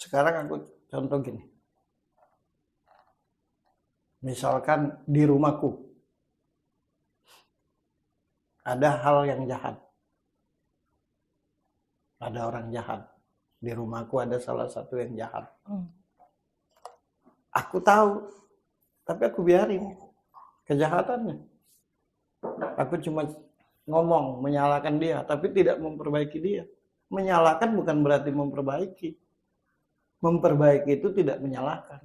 Sekarang aku contoh gini. Misalkan di rumahku ada hal yang jahat. Ada orang jahat. Di rumahku ada salah satu yang jahat. Aku tahu, tapi aku biarin kejahatannya. Aku cuma ngomong, menyalahkan dia, tapi tidak memperbaiki dia. Menyalahkan bukan berarti memperbaiki. Memperbaiki itu tidak menyalahkan.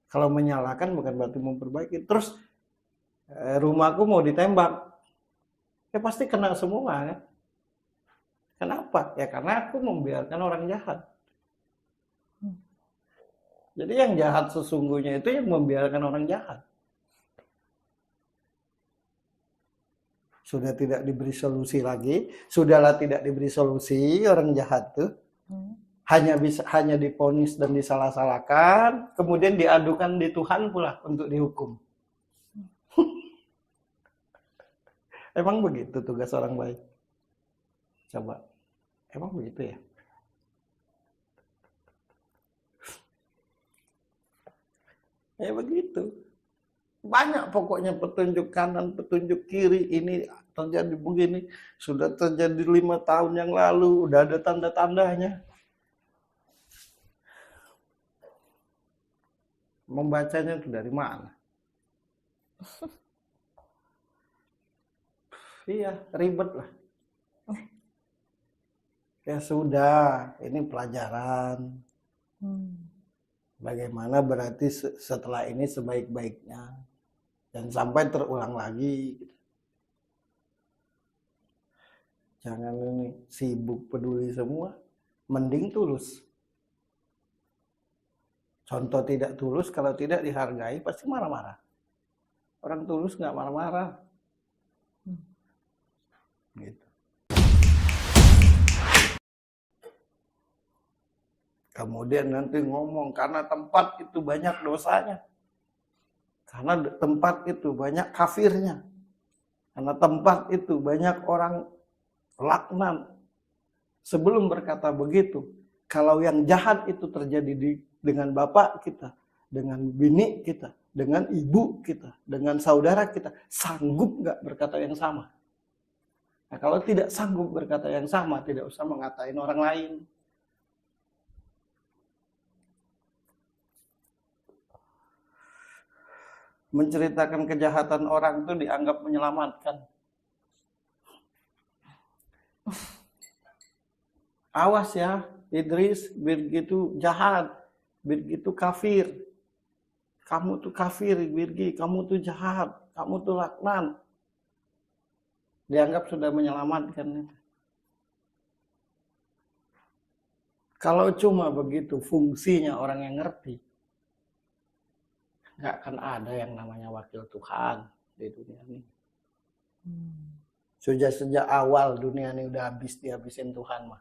Kalau menyalahkan bukan berarti memperbaiki. Terus rumahku mau ditembak, ya pasti kena semua kan. Kenapa? Ya karena aku membiarkan orang jahat. Jadi yang jahat sesungguhnya itu yang membiarkan orang jahat. Sudah tidak diberi solusi lagi, sudahlah tidak diberi solusi orang jahat tuh. Hanya diponis dan disalah-salahkan, kemudian diadukan di Tuhan pula untuk dihukum. Emang begitu tugas orang baik? Coba, emang begitu ya? Ya begitu. Banyak pokoknya petunjuk kanan, petunjuk kiri, ini terjadi begini, sudah terjadi 5 tahun yang lalu, udah ada tanda-tandanya. Membacanya itu dari mana? Iya, ribet lah. Ya sudah, ini pelajaran. Bagaimana berarti setelah ini sebaik-baiknya. Dan sampai terulang lagi. Jangan ini sibuk peduli semua. Mending tulus. Contoh tidak tulus, kalau tidak dihargai pasti marah-marah. Orang tulus nggak marah-marah. Gitu. Kemudian nanti ngomong, karena tempat itu banyak dosanya. Karena tempat itu banyak kafirnya. Karena tempat itu banyak orang laknat. Sebelum berkata begitu, kalau yang jahat itu terjadi dengan bapak kita, dengan bini kita, dengan ibu kita, dengan saudara kita, sanggup nggak berkata yang sama? Nah, kalau tidak sanggup berkata yang sama, tidak usah mengatain orang lain. Menceritakan kejahatan orang itu dianggap menyelamatkan. Awas ya, Idris, begitu jahat, begitu kafir. Kamu tuh kafir, Birgi, kamu tuh jahat, kamu tuh laknat. Dianggap sudah menyelamatkan. Kalau cuma begitu fungsinya orang yang ngerti, nggak akan ada yang namanya wakil Tuhan di dunia ini. Sejak awal dunia ini udah habis dihabisin Tuhan mah.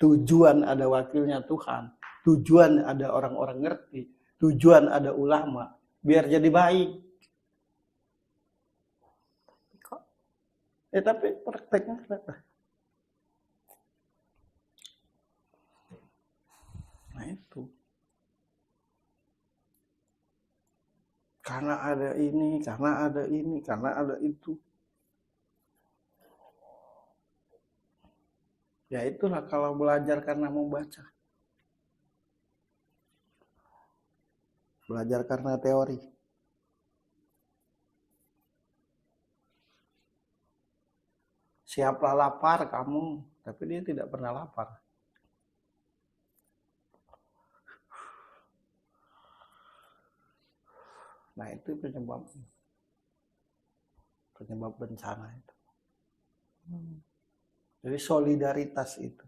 Tujuan ada wakilnya Tuhan, tujuan ada orang-orang ngerti, tujuan ada ulama, biar jadi baik. Tapi prakteknya kenapa? Nah itu. Karena ada ini, karena ada ini, karena ada itu. Ya itulah kalau belajar karena membaca. Belajar karena teori. Siaplah lapar kamu, tapi dia tidak pernah lapar. Nah itu penyebab bencana itu. Jadi solidaritas itu,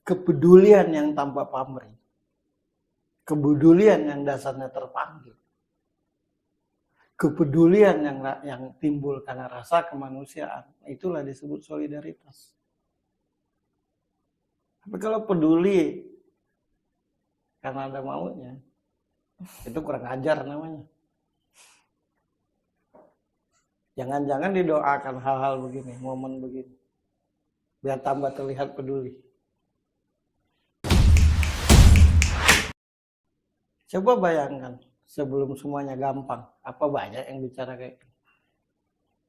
kepedulian yang tanpa pamrih, kepedulian yang dasarnya terpanggil, kepedulian yang timbul karena rasa kemanusiaan, itulah disebut solidaritas. Tapi kalau peduli karena ada maunya, itu kurang ajar namanya. Jangan-jangan didoakan hal-hal begini, momen begini, biar tambah terlihat peduli. Coba bayangkan, sebelum semuanya gampang, apa banyak yang bicara kayak gitu?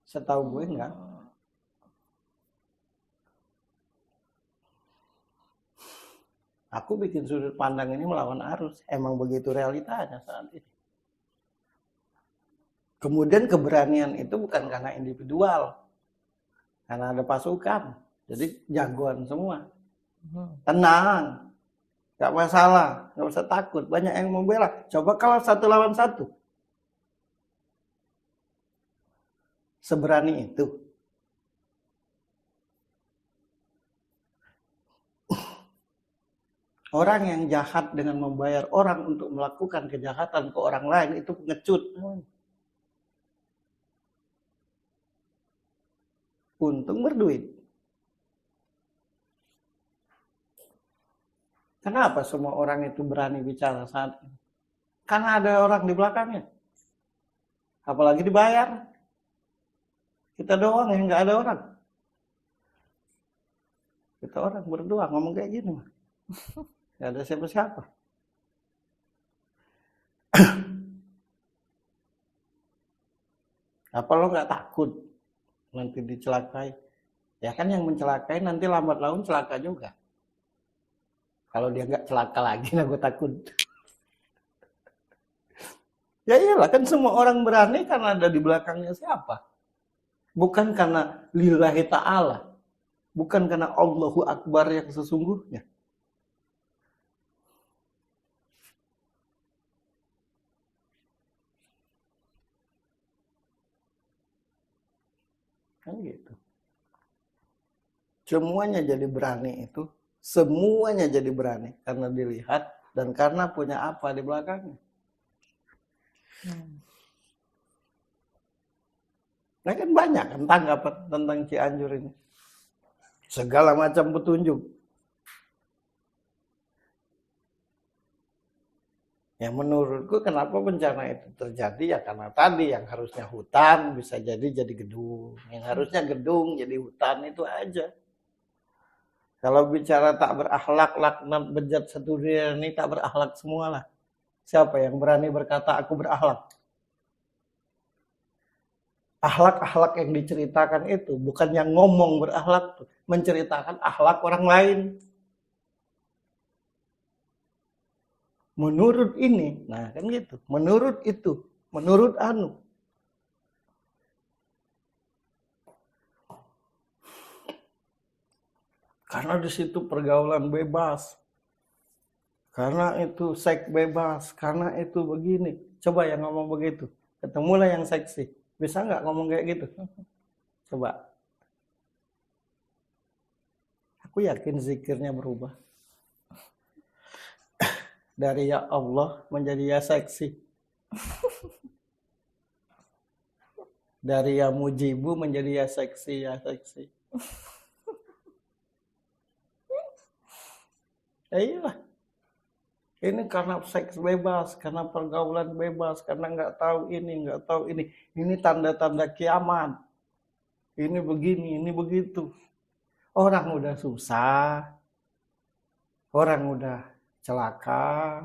Setahu gue enggak. Aku bikin sudut pandang ini melawan arus. Emang begitu realitanya saat ini. Kemudian keberanian itu bukan karena individual. Karena ada pasukan. Jadi jagoan semua. Tenang. Gak masalah. Gak usah takut. Banyak yang membela. Coba kalau 1 lawan 1. Seberani itu. Orang yang jahat dengan membayar orang untuk melakukan kejahatan ke orang lain itu pengecut. Untung berduit. Kenapa semua orang itu berani bicara saat ini? Karena ada orang di belakangnya. Apalagi dibayar. Kita doang yang nggak ada orang. Kita orang berdua ngomong kayak gini mah. Gak ada siapa-siapa. Apa lo nggak takut nanti dicelakai? Ya kan yang mencelakai nanti lambat laun celaka juga. Kalau dia nggak celaka lagi, nah gue takut. Ya iyalah, kan semua orang berani karena ada di belakangnya siapa? Bukan karena lillahi ta'ala. Bukan karena Allahu Akbar yang sesungguhnya. Kan gitu. Semuanya jadi berani itu. Semuanya jadi berani. Karena dilihat dan karena punya apa di belakangnya. Nah kan banyak kan tanggapan tentang Cianjur ini. Segala macam petunjuk. Ya menurutku kenapa bencana itu terjadi ya karena tadi yang harusnya hutan bisa jadi gedung. Yang harusnya gedung jadi hutan itu aja. Kalau bicara tak berakhlak, laknat, bejat satu dunia ini tak berakhlak semualah. Siapa yang berani berkata aku berakhlak? Akhlak-akhlak yang diceritakan itu bukan yang ngomong berakhlak, menceritakan akhlak orang lain. Menurut ini, nah kan gitu. Menurut itu, menurut anu. Karena di situ pergaulan bebas. Karena itu seks bebas. Karena itu begini. Coba yang ngomong begitu. Ketemulah yang seksi. Bisa nggak ngomong kayak gitu? Coba. Aku yakin zikirnya berubah. Dari ya Allah menjadi ya seksi. Dari ya mujibu menjadi ya seksi, ya seksi. Ya iyalah. Ini karena seks bebas, karena pergaulan bebas, karena nggak tahu ini, nggak tahu ini. Ini tanda-tanda kiamat. Ini begini, ini begitu. Orang udah susah. Orang udah celaka,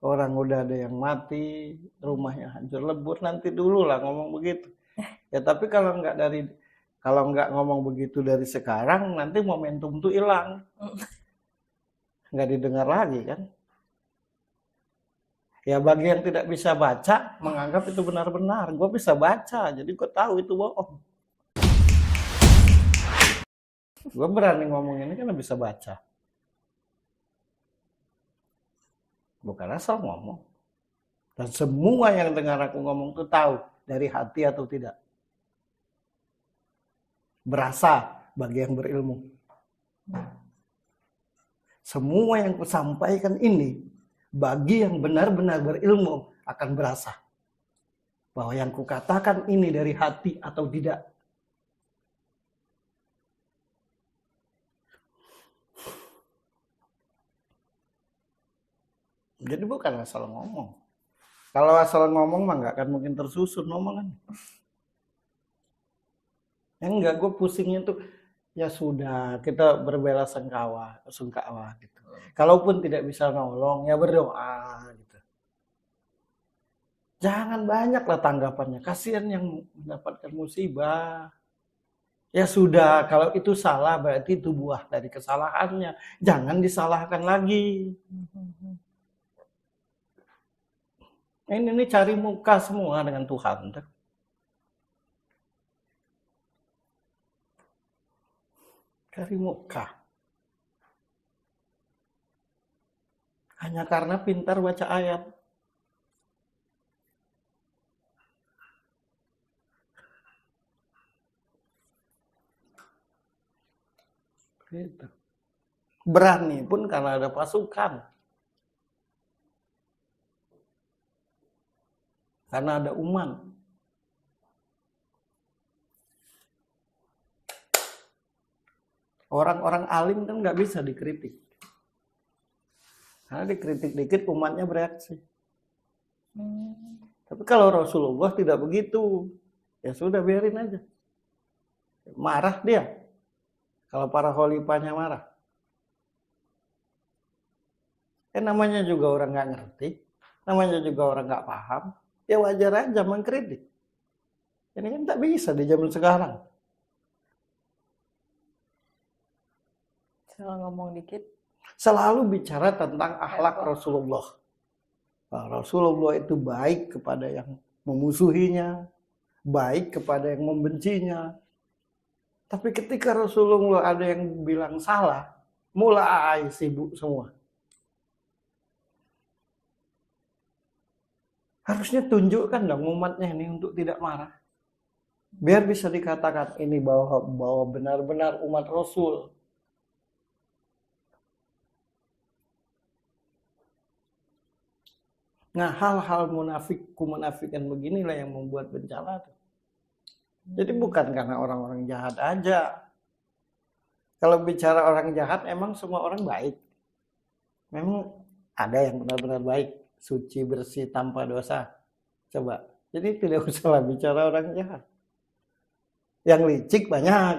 orang udah ada yang mati, rumahnya hancur lebur, nanti dulu lah ngomong begitu. Ya tapi kalau nggak ngomong begitu dari sekarang, nanti momentum tuh hilang, nggak didengar lagi kan? Ya bagi yang tidak bisa baca, menganggap itu benar-benar. Gue bisa baca, jadi gue tahu itu bohong. Gue berani ngomong ini karena bisa baca. Bukan asal ngomong. Dan semua yang dengar aku ngomong itu tahu dari hati atau tidak. Berasa bagi yang berilmu. Semua yang kusampaikan ini bagi yang benar-benar berilmu akan berasa bahwa yang kukatakan ini dari hati atau tidak. Jadi bukan asal ngomong. Kalau asal ngomong mah nggak akan mungkin tersusun omongan. Enggak, gue pusingnya tuh ya sudah kita berbela sungkawa gitu. Kalaupun tidak bisa nolong ya berdoa gitu. Jangan banyaklah tanggapannya. Kasihan yang mendapatkan musibah. Ya sudah, kalau itu salah berarti itu buah dari kesalahannya. Jangan disalahkan lagi. Ini cari muka semua dengan Tuhan. Cari muka. Hanya karena pintar baca ayat. Gitu. Berani pun karena ada pasukan. Karena ada umat. Orang-orang alim kan nggak bisa dikritik. Karena dikritik dikit umatnya bereaksi. Tapi kalau Rasulullah tidak begitu. Ya sudah biarin aja. Marah dia. Kalau para khalifahnya marah. Namanya juga orang nggak ngerti. Namanya juga orang nggak paham. Ya wajar aja mengkritik. Ini kan tak bisa di zaman sekarang. Salah ngomong dikit. Selalu bicara tentang akhlak Rasulullah. Nah, Rasulullah itu baik kepada yang memusuhinya. Baik kepada yang membencinya. Tapi ketika Rasulullah ada yang bilang salah, mulai sibuk semua. Harusnya tunjukkan dong umatnya ini untuk tidak marah. Biar bisa dikatakan ini bahwa benar-benar umat Rasul. Nah, hal-hal kemunafikan beginilah yang membuat bencana tuh. Jadi bukan karena orang-orang jahat aja. Kalau bicara orang jahat, emang semua orang baik. Memang ada yang benar-benar baik, suci, bersih, tanpa dosa. Coba. Jadi tidak usah bicara orang jahat. Yang licik banyak.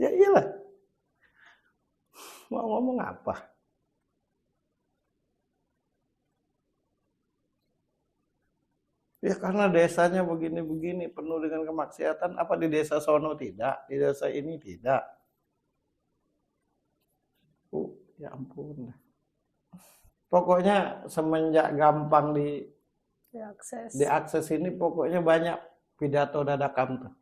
Ya iyalah. Mau ngomong apa? Ya karena desanya begini-begini, penuh dengan kemaksiatan. Apa di desa sono tidak? Di desa ini tidak. Ya ampun. Pokoknya semenjak gampang diakses ini, pokoknya banyak pidato dadakan tuh.